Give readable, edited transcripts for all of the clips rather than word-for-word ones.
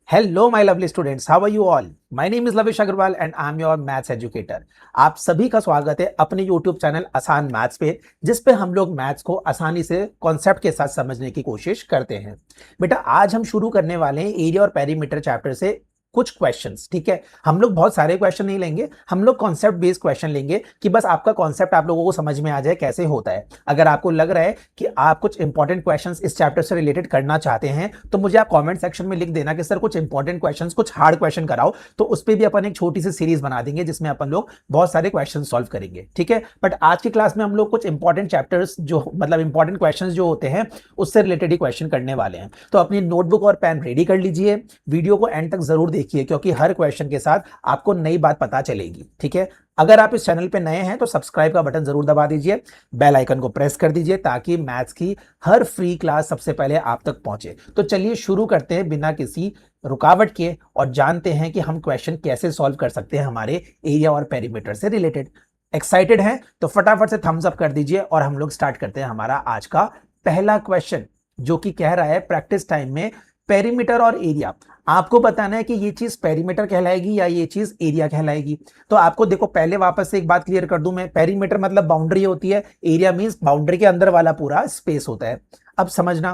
Hello my lovely students, how are you all. My name is Lavish Agrawal and I am your maths educator. आप सभी का स्वागत है अपने यूट्यूब चैनल आसान मैथ्स पे, जिस पे हम लोग मैथ्स को आसानी से कॉन्सेप्ट के साथ समझने की कोशिश करते हैं। बेटा, आज हम शुरू करने वाले हैं एरिया और पेरीमीटर चैप्टर से कुछ क्वेश्चंस। ठीक है, हम लोग बहुत सारे क्वेश्चन नहीं लेंगे, हम लोग कॉन्सेप्ट बेस्ड क्वेश्चन लेंगे कि बस आपका कॉन्सेप्ट आप लोगों को समझ में आ जाए कैसे होता है। अगर आपको लग रहा है कि आप कुछ इंपॉर्टेंट क्वेश्चंस इस चैप्टर से रिलेटेड करना चाहते हैं तो मुझे आप कमेंट सेक्शन में लिख देना कि सर कुछ इंपॉर्टेंट क्वेश्चंस, कुछ हार्ड क्वेश्चन कराओ। तो उस पर भी अपन एक छोटी सी सीरीज बना देंगे जिसमें अपन लोग बहुत सारे क्वेश्चन सॉल्व करेंगे। ठीक है, बट आज की क्लास में हम लोग कुछ इंपॉर्टेंट चैप्टर्स जो मतलब इंपॉर्टेंट क्वेश्चन जो होते हैं उससे रिलेटेड ही क्वेश्चन करने वाले हैं। तो अपनी नोटबुक और पेन रेडी कर लीजिए, वीडियो को एंड तक जरूर देखिए क्योंकि हर क्वेश्चन के साथ आपको नई बात पता चलेगी। ठीक है, अगर आप इस चैनल पे नए हैं तो सब्सक्राइब का बटन जरूर दबा दीजिए, बेल आइकन को प्रेस कर दीजिए ताकि मैथ्स की हर फ्री क्लास सबसे पहले आप तक पहुंचे। तो चलिए शुरू करते हैं बिना किसी रुकावट के और जानते हैं कि हम क्वेश्चन कैसे सॉल्व कर सकते हैं हमारे एरिया और पेरीमीटर से रिलेटेड। एक्साइटेड हैं तो फटाफट से थम्स अप कर दीजिए और हम लोग स्टार्ट करते हैं हमारा आज का पहला क्वेश्चन, जो कि कह रहा है प्रैक्टिस टाइम में पेरीमीटर और एरिया आपको बताना है कि ये चीज पेरीमीटर कहलाएगी या ये चीज एरिया कहलाएगी। तो आपको देखो, पहले वापस से एक बात क्लियर कर दूं मैं, पेरीमीटर मतलब बाउंड्री होती है, एरिया मींस बाउंड्री के अंदर वाला पूरा स्पेस होता है। अब समझना,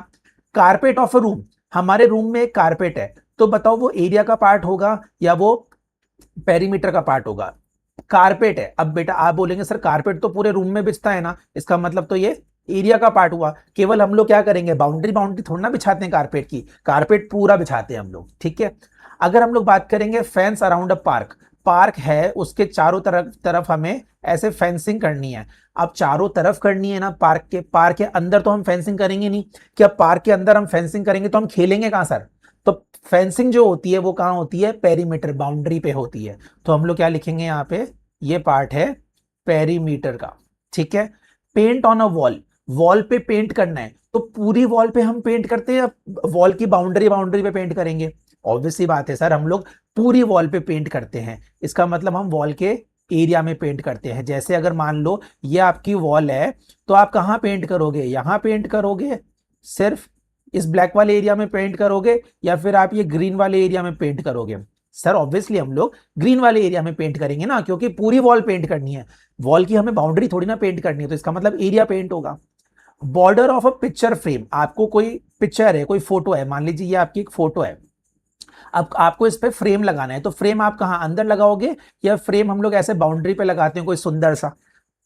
कारपेट ऑफ अ रूम, हमारे रूम में एक कारपेट है, तो बताओ वो एरिया का पार्ट होगा या वो पेरीमीटर का पार्ट होगा। कारपेट है। अब बेटा आप बोलेंगे सर कारपेट तो पूरे रूम में बिछता है ना, इसका मतलब तो ये एरिया का पार्ट हुआ। केवल हम लोग क्या करेंगे, बाउंड्री बाउंड्री थोड़ा ना बिछाते हैं कारपेट की, कारपेट पूरा बिछाते हैं हम लोग। ठीक है, अगर हम लोग बात करेंगे फेंस अराउंड अ पार्क, पार्क है उसके चारों तरफ तरफ हमें ऐसे फेंसिंग करनी है। अब चारों तरफ करनी है ना पार्क के, पार्क के अंदर तो हम फेंसिंग करेंगे नहीं। क्या पार्क के अंदर हम फेंसिंग करेंगे तो हम खेलेंगे कहां सर। तो फेंसिंग जो होती है वो कहां होती है, पेरीमीटर बाउंड्री पे होती है। तो हम लोग क्या लिखेंगे यहाँ पे, ये पार्ट है पेरीमीटर का। ठीक है, paint on a wall, wall पे पेंट करना है तो पूरी वॉल पे हम पेंट करते हैं या वॉल की बाउंड्री बाउंड्री पे पेंट करेंगे। ऑब्वियसली बात है सर, हम लोग पूरी वॉल पे पेंट करते हैं, इसका मतलब हम वॉल के एरिया में पेंट करते हैं। जैसे अगर मान लो ये आपकी वॉल है तो आप कहां पेंट करोगे, यहां पेंट करोगे, सिर्फ इस ब्लैक वाले एरिया में पेंट करोगे या फिर आप ये ग्रीन वाले एरिया में पेंट करोगे। सर ऑब्वियसली हम लोग ग्रीन वाले एरिया में पेंट करेंगे ना, क्योंकि पूरी वॉल पेंट करनी है, वॉल की हमें बाउंड्री थोड़ी ना पेंट करनी है, तो इसका मतलब एरिया पेंट होगा। Border of a picture frame, आपको कोई पिक्चर है, कोई फोटो है, मान लीजिए ये आपकी एक फोटो है, अब आपको इस पे फ्रेम लगाना है, तो फ्रेम आप कहां अंदर लगाओगे या फ्रेम हम लोग ऐसे बाउंड्री पे लगाते हैं कोई सुंदर सा।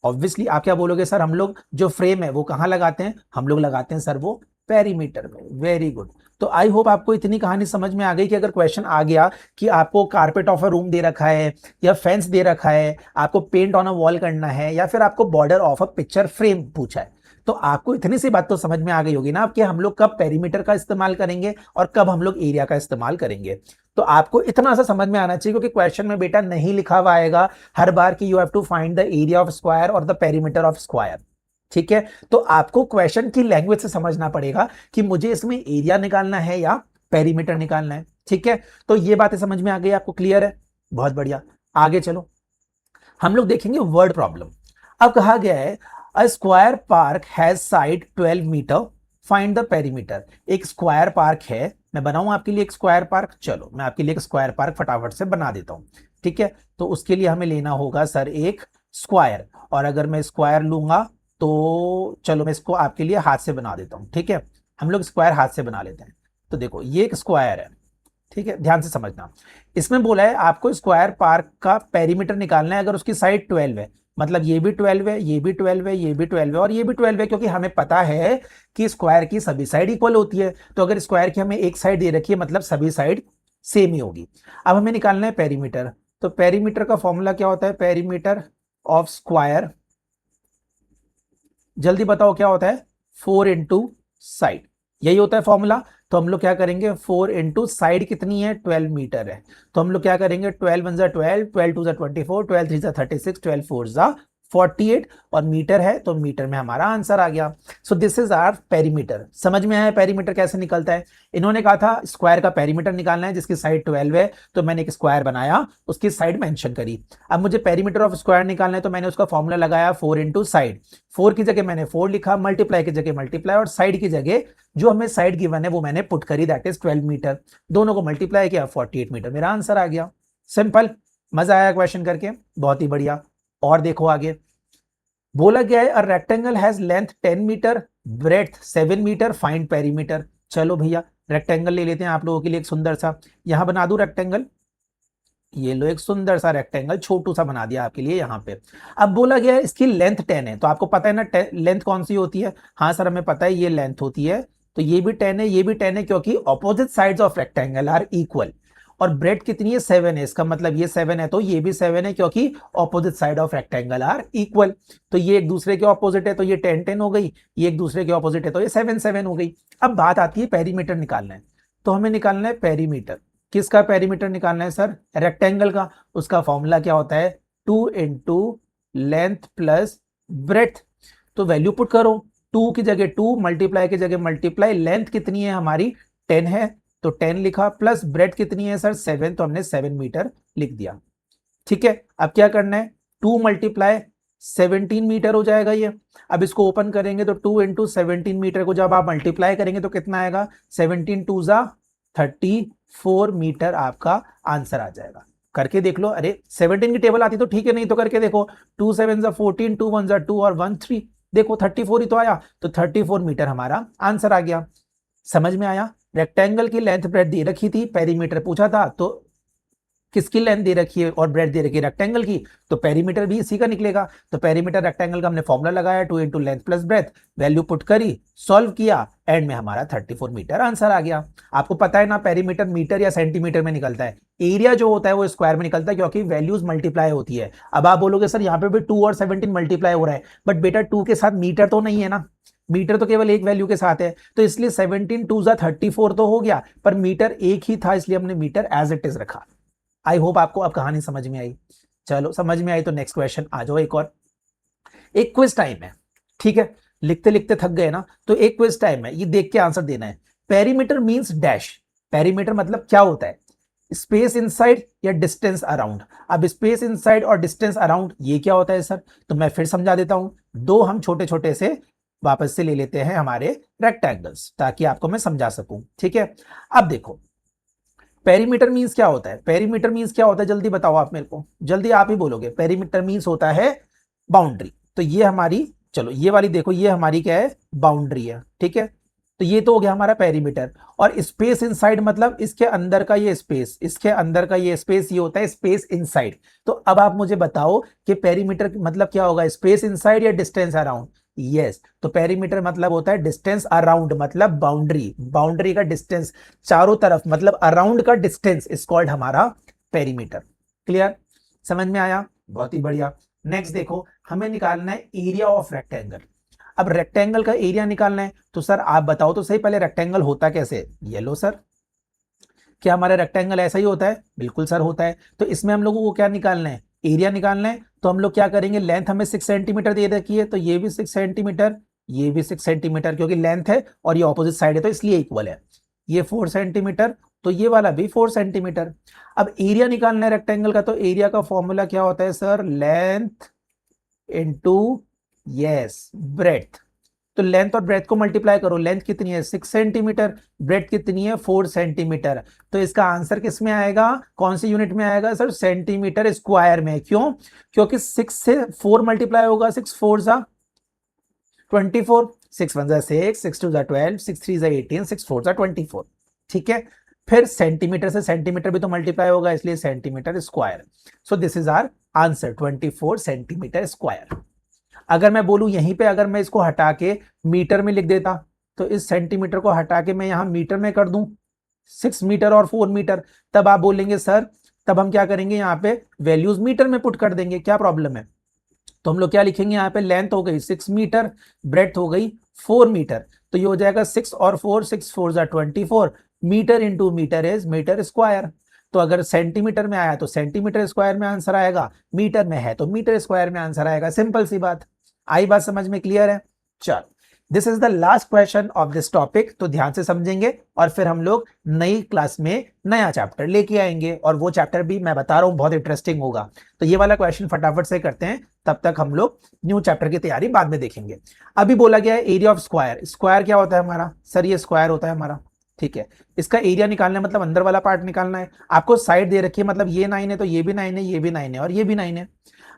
ऑब्वियसली आप क्या बोलोगे, सर हम लोग जो फ्रेम है वो कहां लगाते हैं, हम लोग लगाते हैं सर वो पेरीमीटर में। Very good. तो आई होप आपको इतनी कहानी समझ में आ गई कि अगर क्वेश्चन आ गया कि आपको कारपेट ऑफ अ रूम दे रखा है या फेंस दे रखा है, आपको पेंट ऑन अ वॉल करना है या फिर आपको border of a picture frame पूछा है, तो आपको इतनी सी बात तो समझ में आ गई होगी ना कि हम लोग कब पेरीमीटर का इस्तेमाल करेंगे और कब हम लोग एरिया का इस्तेमाल करेंगे। तो आपको इतना सा समझ में आना चाहिए क्योंकि क्वेश्चन में बेटा नहीं लिखा हुआ आएगा हर बार कि you have to find the area of square और द पेरीमीटर ऑफ स्क्वायर। ठीक है, तो आपको क्वेश्चन की लैंग्वेज से समझना पड़ेगा कि मुझे इसमें एरिया निकालना है या पेरीमीटर निकालना है। ठीक है, तो ये बातें समझ में आ गई, आपको क्लियर है, बहुत बढ़िया। आगे चलो, हम लोग देखेंगे वर्ड प्रॉब्लम। अब कहा गया है a square park has side 12 metre, find the perimeter. एक स्क्वायर पार्क है, मैं बनाऊं आपके लिए एक स्क्वायर पार्क, चलो मैं आपके लिए एक स्क्वायर पार्क फटाफट से बना देता हूं। ठीक है, तो उसके लिए हमें लेना होगा सर एक स्क्वायर, और अगर मैं स्क्वायर लूंगा तो चलो मैं इसको आपके लिए हाथ से बना देता हूं। ठीक है, हम लोग स्क्वायर हाथ से बना लेते हैं। तो देखो ये एक स्क्वायर है, ठीक है, ध्यान से समझना। इसमें बोला है आपको स्क्वायर पार्क का पेरीमीटर निकालना है अगर उसकी साइड 12 है, मतलब ये भी 12 है, ये भी 12 है, ये भी 12 है और ये भी 12 है, क्योंकि हमें पता है कि स्क्वायर की सभी साइड इक्वल होती है। तो अगर स्क्वायर की हमें एक साइड दे रखी है मतलब सभी साइड सेम ही होगी। अब हमें निकालना है पेरीमीटर, तो पेरीमीटर का फॉर्मूला क्या होता है, पेरीमीटर ऑफ स्क्वायर, जल्दी बताओ क्या होता है, 4 इंटू साइड, यही होता है फॉर्मूला। तो हम लोग क्या करेंगे, 4 इंटू साइड कितनी है, 12 मीटर है, तो हम लोग क्या करेंगे, 12 वन जा 12, 12 टू जा 24, 12 थ्री जा 36, 12 फोर जा 48 और मीटर है तो मीटर में हमारा आंसर आ गया। So this is our perimeter. समझ में आया पेरीमीटर कैसे निकलता है? इन्होंने कहा था स्क्वायर का पेरीमीटर निकालना है जिसकी साइड 12 है, तो मैंने एक स्क्वायर बनाया, उसकी साइड मेंशन करी। अब मुझे पेरीमीटर ऑफ स्क्वायर निकालना है तो मैंने उसका फॉर्मूला लगाया 4 इंटू साइड। 4 की जगह मैंने 4 लिखा, मल्टीप्लाई की जगह मल्टीप्लाई, और साइड की जगह जो हमें साइड गिवन है वो मैंने पुट करी, दैट इज 12 मीटर। दोनों को मल्टीप्लाई किया, 48 मीटर मेरा आंसर आ गया। सिंपल। मजा आया क्वेश्चन करके? बहुत ही बढ़िया। और देखो आगे बोला गया है a rectangle has length 10 metre, breadth 7 metre, find perimeter. चलो भैया रेक्टेंगल ले लेते हैं आप लोगों के लिए एक सुंदर सा, यहां बना दूं रेक्टेंगल। ये लो एक सुंदर सा रेक्टेंगल छोटू सा बना दिया आपके लिए यहाँ पे। अब बोला गया है इसकी लेंथ 10 है, तो आपको पता है ना लेंथ कौन सी होती है? हाँ सर हमें पता है ये लेंथ होती है, तो ये भी 10 है, ये भी 10 है, क्योंकि opposite sides of rectangle are equal. और ब्रेड कितनी है? 7 है, इसका मतलब ये 7 है तो ये भी 7 है, क्योंकि opposite side of rectangle are equal. तो ये एक दूसरे के ऑपोजिट है तो ये 10 10 हो गई, ये एक दूसरे के ऑपोजिट है तो ये 7 7 हो गई। अब बात आती है पेरीमीटर निकालना है, तो हमें निकालना है पेरीमीटर। किसका पेरीमीटर निकालना है सर? रेक्टेंगल का। उसका फॉर्मूला क्या होता है? 2 इंटू लेंथ प्लस ब्रेथ। तो वैल्यू पुट करो, 2 की जगह 2, मल्टीप्लाई की जगह मल्टीप्लाई। लेंथ कितनी है हमारी? 10 है तो 10 लिखा, प्लस ब्रेथ कितनी है सर? 7, तो हमने 7 मीटर लिख दिया। ठीक है, अब क्या करना है? 2 मल्टीप्लाई 17 मीटर हो जाएगा ये। अब इसको ओपन करेंगे तो 2 इंटू 17 मीटर को जब आप मल्टीप्लाई करेंगे तो कितना आएगा? 17 2 जा 34 मीटर आपका आंसर आ जाएगा। करके देख लो। अरे 17 की टेबल आती तो ठीक है, नहीं तो करके देखो। 2 7 जा 14, 2 1 जा 2 और 1 3, देखो 34 ही तो आया, तो 34 मीटर हमारा आंसर आ गया। समझ में आया? रेक्टेंगल की लेंथ ब्रेड दे रखी थी, पेरीमीटर पूछा था, तो किसकी लेंथ दे रखी है और ब्रेड दे रखी है? रेक्टेंगल की, तो पेरीमीटर भी इसी का निकलेगा। तो पेरीमीटर रेक्टेंगल का हमने फॉर्मूला लगाया 2 into length plus breadth, value put करी, सॉल्व किया, एंड में हमारा 34 मीटर आंसर आ गया। आपको पता है ना पेरीमीटर मीटर या सेंटीमीटर में निकलता है, एरिया जो होता है वो स्क्वायर में निकलता है, क्योंकि वैल्यूज मल्टीप्लाई होती है। अब आप बोलोगे सर यहाँ पे भी 2 और 17 मल्टीप्लाई हो रहा है, बट बेटा 2 के साथ मीटर तो नहीं है ना, मीटर तो केवल एक वैल्यू के साथ है, तो इसलिए 17 2 जा 34 तो हो गया, पर मीटर एक ही था इसलिए हमने मीटर एज इट इज रखा। आई होप आपको अब कहानी समझ में आई। चलो समझ में आई तो नेक्स्ट क्वेश्चन आ जाओ। एक और, एक क्विज टाइम है, ठीक है? लिखते लिखते थक गए ना, तो एक क्विज टाइम है, ये देख के आंसर देना है। Perimeter means dash. पेरीमीटर मतलब क्या होता है? स्पेस इनसाइड या डिस्टेंस अराउंड। अब स्पेस इनसाइड और डिस्टेंस अराउंड ये क्या होता है सर? तो मैं फिर समझा देता हूं। दो हम छोटे छोटे से वापस से ले लेते हैं हमारे रेक्टेंगल्स, ताकि आपको मैं समझा सकूं। ठीक है, अब देखो पेरीमीटर मींस क्या होता है? पेरीमीटर मींस क्या होता है? जल्दी बताओ आप मेरे को, जल्दी आप ही बोलोगे। पेरीमीटर मींस होता है बाउंड्री। तो ये हमारी, चलो ये वाली देखो, ये हमारी क्या है? बाउंड्री है। ठीक है, तो ये तो हो गया हमारा पेरीमीटर। और स्पेस इनसाइड मतलब इसके अंदर का ये स्पेस, इसके अंदर का ये स्पेस, ये होता है स्पेस इनसाइड। तो अब आप मुझे बताओ कि पेरीमीटर मतलब क्या होगा? स्पेस इनसाइड या डिस्टेंस अराउंड? यस, तो पेरीमीटर मतलब होता है डिस्टेंस अराउंड, मतलब बाउंड्री, बाउंड्री का डिस्टेंस चारों तरफ, मतलब अराउंड का डिस्टेंस इज कॉल्ड हमारा पेरीमीटर। क्लियर? समझ में आया? बहुत ही बढ़िया। नेक्स्ट देखो, हमें निकालना है एरिया ऑफ रेक्टेंगल। अब रेक्टेंगल का एरिया निकालना है, तो सर आप बताओ तो सही पहले रेक्टेंगल होता कैसे? ये लो सर, क्या हमारा रेक्टेंगल ऐसा ही होता है? बिल्कुल सर होता है। तो इसमें हम लोगों को क्या निकालना है? एरिया निकालना है। तो हम लोग क्या करेंगे? लेंथ हमें 6 सेंटीमीटर दे रखी है, तो ये भी 6 सेंटीमीटर, ये भी 6 सेंटीमीटर, क्योंकि लेंथ है और ये ऑपोजिट साइड है तो इसलिए इक्वल है। ये 4 सेंटीमीटर, तो ये वाला भी 4 सेंटीमीटर। अब एरिया निकालना है रेक्टेंगल का, तो एरिया का फॉर्मूला क्या होता है sir? Length into yes breadth. तो लेंथ और ब्रेथ को मल्टीप्लाई करो। लेंथ कितनी है? 6 सेंटीमीटर, ब्रेथ कितनी है? 4 सेंटीमीटर। तो इसका आंसर किस में आएगा? कौन सी यूनिट में आएगा सर? सेंटीमीटर स्क्वायर में। क्यों? क्योंकि 6 से 4 मल्टीप्लाई होगा, 6 4 जा 24, 6 1 जा 6, 6 2 जा 12, 6 3 जा 18, 6 4 जा 24। ठीक है, फिर सेंटीमीटर से सेंटीमीटर भी तो मल्टीप्लाई होगा, इसलिए centimetre square. So this is our answer, 24 centimetre square. अगर मैं बोलूं यहीं पे, अगर मैं इसको हटा के मीटर में लिख देता, तो इस सेंटीमीटर को हटा के मैं यहां मीटर में कर दूं, 6 मीटर और 4 मीटर, तब आप बोलेंगे सर, तब हम क्या करेंगे? यहाँ पे वैल्यूज मीटर में पुट कर देंगे, क्या प्रॉब्लम है? तो हम लोग क्या लिखेंगे यहाँ पे? लेंथ हो गई 6 मीटर, ब्रेथ हो गई 4 मीटर, तो ये हो जाएगा 6 और 4, 6 4 जा 24, metre into metre is metre square. तो अगर सेंटीमीटर में आया तो सेंटीमीटर स्क्वायर में आंसर आएगा, मीटर में है तो मीटर स्क्वायर में आंसर आएगा। सिंपल सी बात। आई बात समझ में? क्लियर है? चल, this is the last question of this topic, तो ध्यान से समझेंगे और फिर हम लोग नई क्लास में नया चैप्टर लेके आएंगे, और वो चैप्टर भी मैं बता रहा हूं बहुत इंटरेस्टिंग होगा। तो ये वाला क्वेश्चन फटाफट से करते हैं, तब तक हम लोग न्यू चैप्टर की तैयारी बाद में देखेंगे। अभी बोला गया है एरिया ऑफ स्क्वायर। स्क्वायर क्या होता है हमारा? सर ये स्क्वायर होता है हमारा, ठीक है। इसका एरिया निकालना है, मतलब अंदर वाला पार्ट निकालना है। आपको साइड दे रखी है, मतलब ये 9 है तो ये भी 9 है, ये भी 9 है और ये भी 9 है।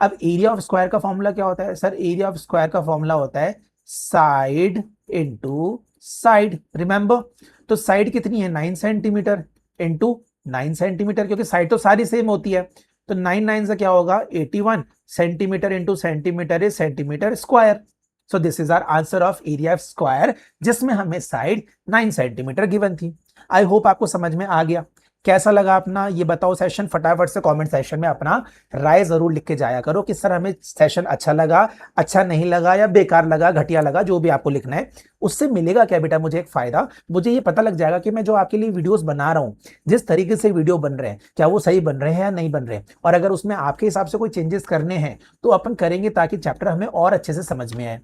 अब एरिया ऑफ स्क्वायर का फॉर्मूला क्या होता है? सर एरिया ऑफ स्क्वायर का फॉर्मूला होता है साइड इंटू साइड। रिमेंबर, तो साइड कितनी है? 9 सेंटीमीटर इंटू 9 सेंटीमीटर, क्योंकि साइड तो सारी सेम होती है। तो 9 9 से क्या होगा? 81 centimetre into centimetre is centimetre square. So this is our answer of area of square, जिसमें हमें साइड 9 सेंटीमीटर गिवन थी। आई होप आपको समझ में आ गया। कैसा लगा अपना ये बताओ सेशन? फटाफट से कमेंट सेशन में अपना राय जरूर लिख के जाया करो कि सर हमें सेशन अच्छा लगा, अच्छा नहीं लगा, या बेकार लगा, घटिया लगा, जो भी आपको लिखना है। उससे मिलेगा क्या बेटा मुझे? एक फायदा, मुझे ये पता लग जाएगा कि मैं जो आपके लिए वीडियोस बना रहा हूं, जिस तरीके से वीडियो बन रहे हैं, क्या वो सही बन रहे हैं या नहीं बन रहे हैं। और अगर उसमें आपके हिसाब से कोई चेंजेस करने हैं तो अपन करेंगे, ताकि चैप्टर हमें और अच्छे से समझ में आए।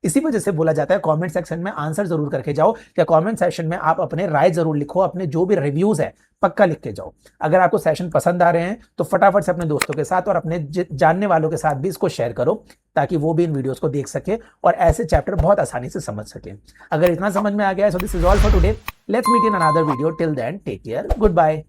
इसी वजह से बोला जाता है कमेंट सेक्शन में आंसर जरूर करके जाओ, या कमेंट सेक्शन में आप अपने राय जरूर लिखो, अपने जो भी रिव्यूज है पक्का लिख के जाओ। अगर आपको सेशन पसंद आ रहे हैं तो फटाफट से अपने दोस्तों के साथ और अपने जानने वालों के साथ भी इसको शेयर करो, ताकि वो भी इन वीडियोस को देख सके और ऐसे चैप्टर बहुत आसानी से समझ सके। अगर इतना समझ में आ गया है, so this is all for today. Let's meet in another video. Till then take care, good bye.